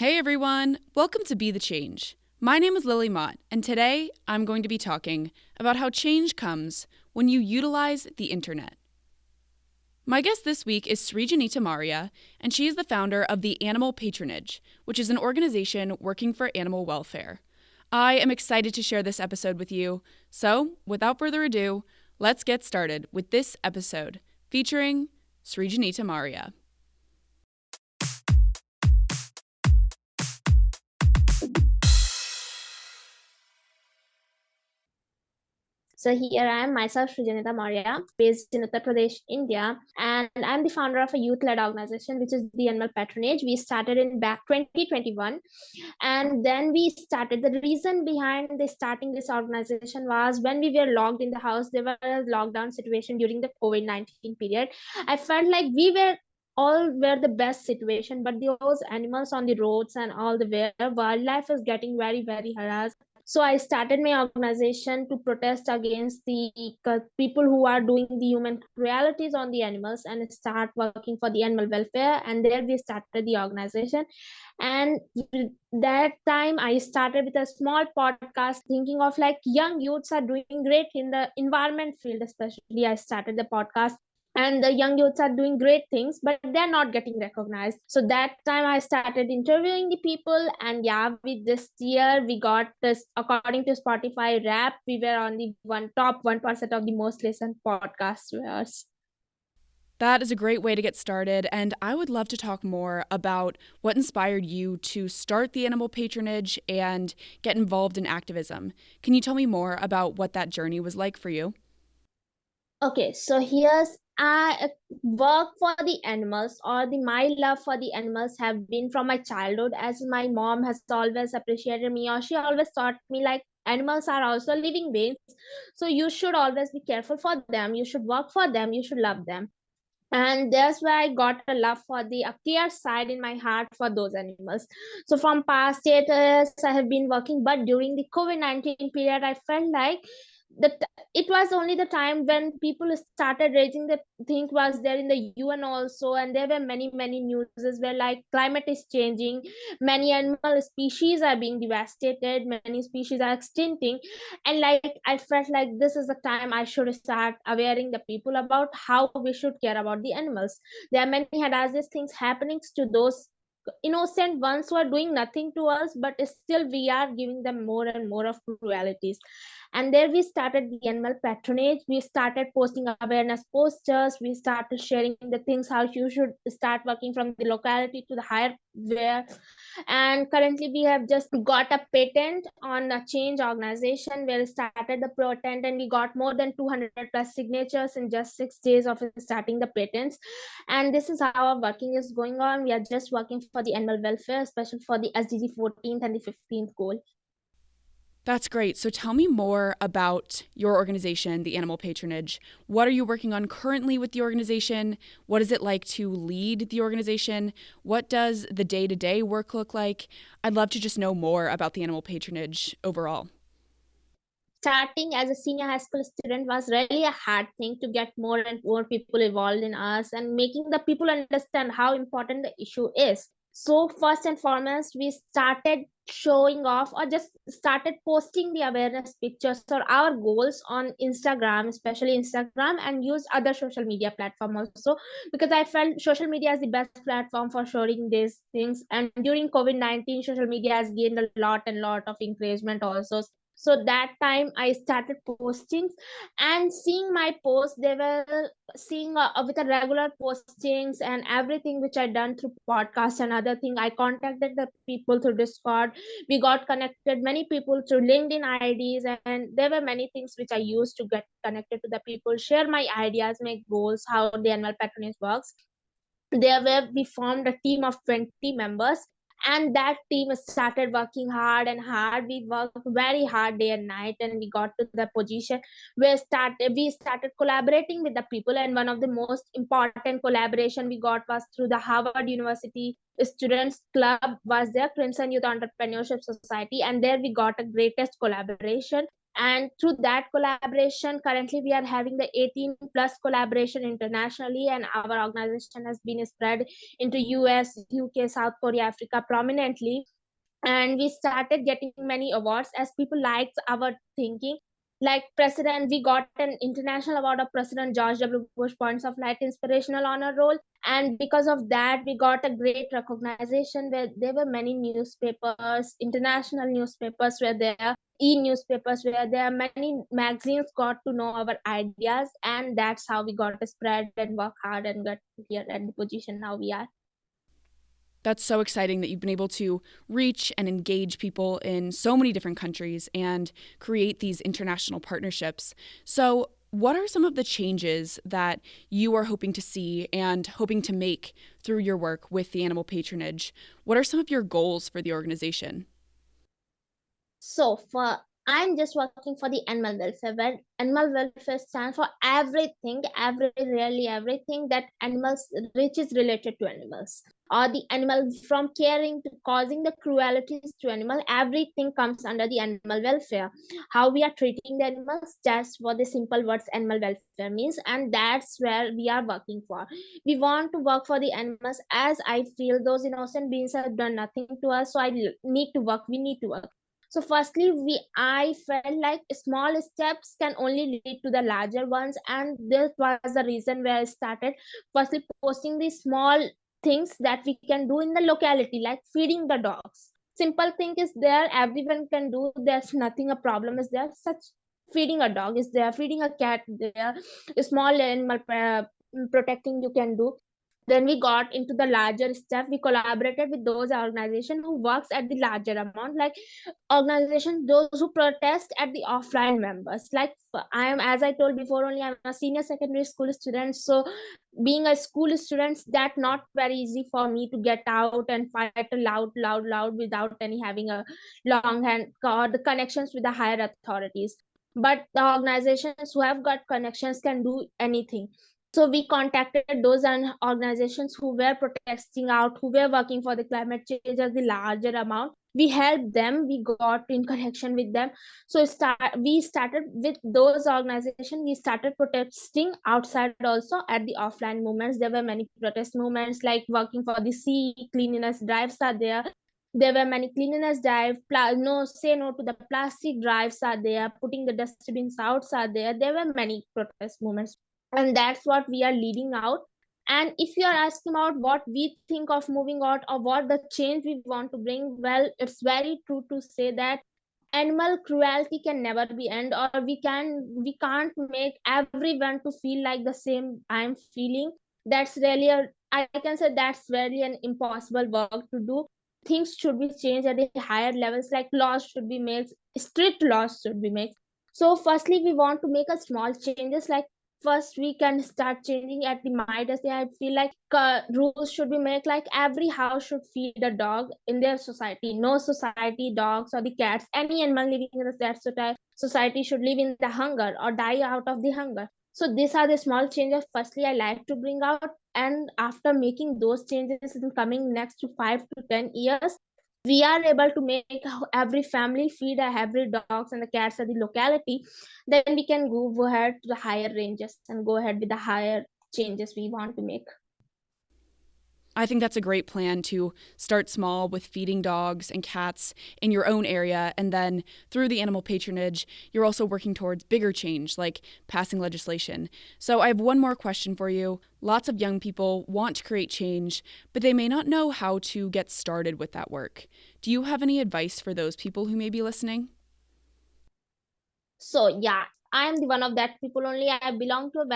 Hey everyone, welcome to Be the Change. My name is Lily Mott, and today I'm going to be talking about how change comes when you utilize the internet. My guest this week is Srijanita Maurya, and she is the founder of the Animal Patronage, which is an organization working for animal welfare. I am excited to share this episode with you, so without further ado, let's get started with this episode featuring Srijanita Maurya. So here I am, myself, Srijanita Maurya, based in Uttar Pradesh, India, and I'm the founder of a youth-led organization, which is the Animal Patronage. We started in back 2021, and then we started. The reason behind the starting this organization was when we were locked in the house. There was a lockdown situation during the COVID-19 period. I felt like we were the best situation, but those animals on the roads and all the where wildlife is getting very, very harassed. So I started my organization to protest against the people who are doing the human cruelties on the animals and start working for the animal welfare. And there we started the organization. And that time I started with a small podcast, thinking of like young youths are doing great in the environment field. Especially I started the podcast, and the young youths are doing great things, but they're not getting recognized. So that time I started interviewing the people, and yeah, with this year we got this, according to Spotify rap, we were on the top 1% of the most listened podcasters. That is a great way to get started, and I would love to talk more about what inspired you to start the Animal Patronage and get involved in activism. Can you tell me more about what that journey was like for you? Okay, so here's I work for the animals, or my love for the animals have been from my childhood, as my mom has always appreciated me, or she always taught me like animals are also living beings, so you should always be careful for them, you should work for them, you should love them. And that's where I got a love for the a clear side in my heart for those animals. So from past 8 years I have been working, but during the COVID-19 period I felt like that it was only the time when people started raising the thing was there in the UN also, and there were many newses where like climate is changing, many animal species are being devastated, many species are extincting. And like I felt like this is the time I should start awareing the people about how we should care about the animals. There are many hazardous things happening to those innocent ones who are doing nothing to us, but still we are giving them more and more of cruelties. And there we started the animal patronage. We started posting awareness posters, we started sharing the things how you should start working from the locality to the higher where. And currently we have just got a patent on a change organization where we started the patent, and we got more than 200 plus signatures in just 6 days of starting the patents. And this is how our working is going on. We are just working for the animal welfare, especially for the SDG 14th and the 15th goal. That's great. So tell me more about your organization, the Animal Patronage. What are you working on currently with the organization? What is it like to lead the organization? What does the day-to-day work look like? I'd love to just know more about the Animal Patronage overall. Starting as a senior high school student was really a hard thing to get more and more people involved in us and making the people understand how important the issue is. So first and foremost, we started showing off or just started posting the awareness pictures or our goals on Instagram, especially Instagram, and use other social media platform also, because I felt social media is the best platform for showing these things. And during COVID-19, social media has gained a lot and lot of encouragement also. So that time I started posting, and seeing my posts, they were seeing with a regular postings and everything which I done through podcast and other thing. I contacted the people through Discord, we got connected many people through LinkedIn IDs, and there were many things which I used to get connected to the people, share my ideas, make goals, how the animal patronage works. There where we formed a team of 20 members, and that team started working hard and hard. We worked very hard day and night, and we got to the position where we started collaborating with the people. And one of the most important collaboration we got was through the Harvard University Students Club, was their Crimson Youth Entrepreneurship Society, and there we got a greatest collaboration. And through that collaboration, currently we are having the 18 plus collaboration internationally, and our organization has been spread into US, UK, South Korea, Africa prominently. And we started getting many awards as people liked our thinking. Like president, we got an international award of President George W. Bush Points of Light Inspirational Honor Roll. And because of that, we got a great recognition where there were many newspapers, international newspapers were there, e-newspapers were there, many magazines got to know our ideas, and that's how we got to spread and work hard and got here at the position now we are. That's so exciting that you've been able to reach and engage people in so many different countries and create these international partnerships. So, what are some of the changes that you are hoping to see and hoping to make through your work with the animal patronage? What are some of your goals for the organization? So for I'm just working for the animal welfare, where animal welfare stands for everything, really everything that animals, which is related to animals, or the animal, from caring to causing the cruelties to animal, everything comes under the animal welfare. How we are treating the animals, just for the simple words animal welfare means, and that's where we are working for. We want to work for the animals, as I feel those innocent beings have done nothing to us, so need to work, we need to work. So firstly, I felt like small steps can only lead to the larger ones, and this was the reason where I started firstly posting the small things that we can do in the locality, like feeding the dogs. Simple thing is there, everyone can do. There's nothing a problem is there. Such feeding a dog is there, feeding a cat there, a small animal protecting you can do. Then we got into the larger stuff. We collaborated with those organizations who works at the larger amount, like organization those who protest at the offline members. Like I am, as I told before, only I'm a senior secondary school student, so being a school student, that not very easy for me to get out and fight loud without any having a long hand or the connections with the higher authorities. But the organizations who have got connections can do anything. So we contacted those organizations who were protesting out, who were working for the climate change as the larger amount. We helped them, we got in connection with them. So we started with those organizations, we started protesting outside also at the offline movements. There were many protest movements, like working for the sea cleanliness drives are there. There were many cleanliness drive, no say no to the plastic drives are there, putting the dustbins out are there. There were many protest movements, and that's what we are leading out. And if you are asking about what we think of moving out or what the change we want to bring, well, it's very true to say that animal cruelty can never be end, or we can't make everyone to feel like the same I'm feeling. That's really a, I can say that's really an impossible work to do. Things should be changed at the higher levels, like laws should be made, strict laws should be made. So firstly, we want to make a small changes, like first we can start changing at the Midas. I feel like rules should be made, like every house should feed a dog in their society. No society, dogs or the cats, any animal living in that society should live in the hunger or die out of the hunger. So these are the small changes firstly I like to bring out. And after making those changes in coming next to 5 to 10 years, we are able to make every family feed every dogs and the cats at the locality. Then we can go ahead to the higher ranges and go ahead with the higher changes we want to make. I think that's a great plan to start small with feeding dogs and cats in your own area. And then through the animal patronage, you're also working towards bigger change, like passing legislation. So I have one more question for you. Lots of young people want to create change, but they may not know how to get started with that work. Do you have any advice for those people who may be listening? So yeah, I am the one of that people only. I belong to a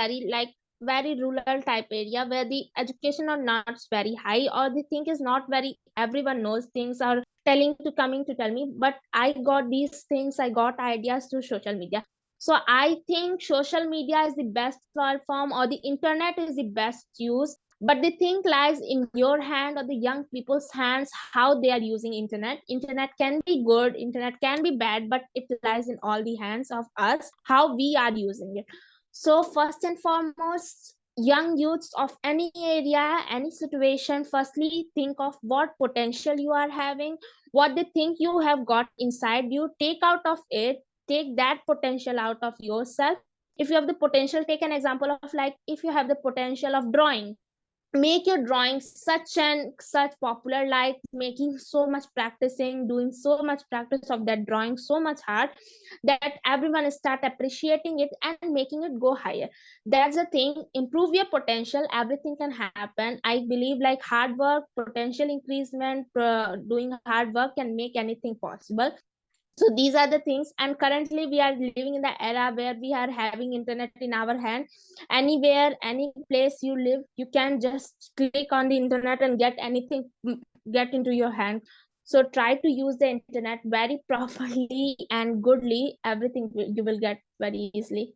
very rural type area where the education are not very high, or the thing is not very everyone knows things are telling to coming to tell me. But I got these things, I got ideas through social media. So I think social media is the best platform, or the internet is the best use. But the thing lies in your hand or the young people's hands, how they are using internet can be good, internet can be bad, but it lies in all the hands of us how we are using it. So first and foremost, young youths of any area, any situation, firstly think of what potential you are having, what they think you have got inside you, take out of it, take that potential out of yourself. If you have the potential, take an example of like if you have the potential of drawing, make your drawing such popular, like making so much practicing, doing so much practice of that drawing so much hard that everyone start appreciating it and making it go higher. That's the thing, improve your potential, everything can happen. I believe like hard work, potential increasement, doing hard work can make anything possible. So these are the things, and currently we are living in the era where we are having internet in our hand. Anywhere, any place you live, you can just click on the internet and get anything, get into your hand. So try to use the internet very properly and goodly, everything you will get very easily.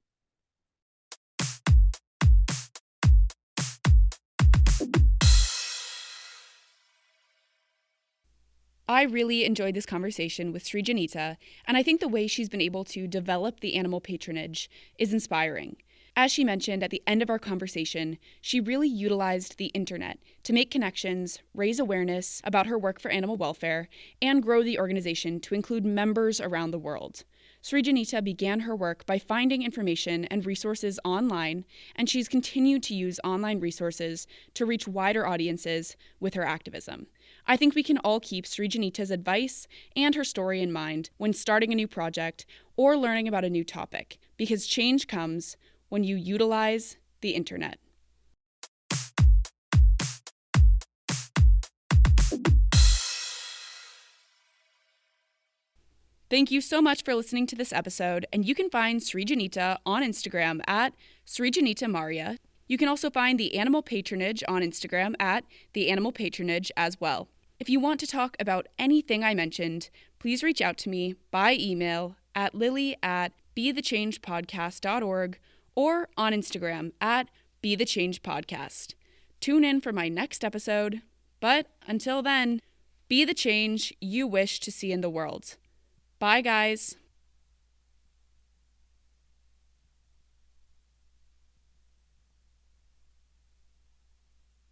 I really enjoyed this conversation with Srijanita, and I think the way she's been able to develop the animal patronage is inspiring. As she mentioned at the end of our conversation, she really utilized the internet to make connections, raise awareness about her work for animal welfare, and grow the organization to include members around the world. Srijanita began her work by finding information and resources online, and she's continued to use online resources to reach wider audiences with her activism. I think we can all keep Srijanita's advice and her story in mind when starting a new project or learning about a new topic, because change comes when you utilize the internet. Thank you so much for listening to this episode, and you can find Srijanita on Instagram at Srijanita Maurya. You can also find the Animal Patronage on Instagram at the Animal Patronage as well. If you want to talk about anything I mentioned, please reach out to me by email at lily@bethechangepodcast.org or on Instagram at bethechangepodcast. Tune in for my next episode, but until then, be the change you wish to see in the world. Bye, guys.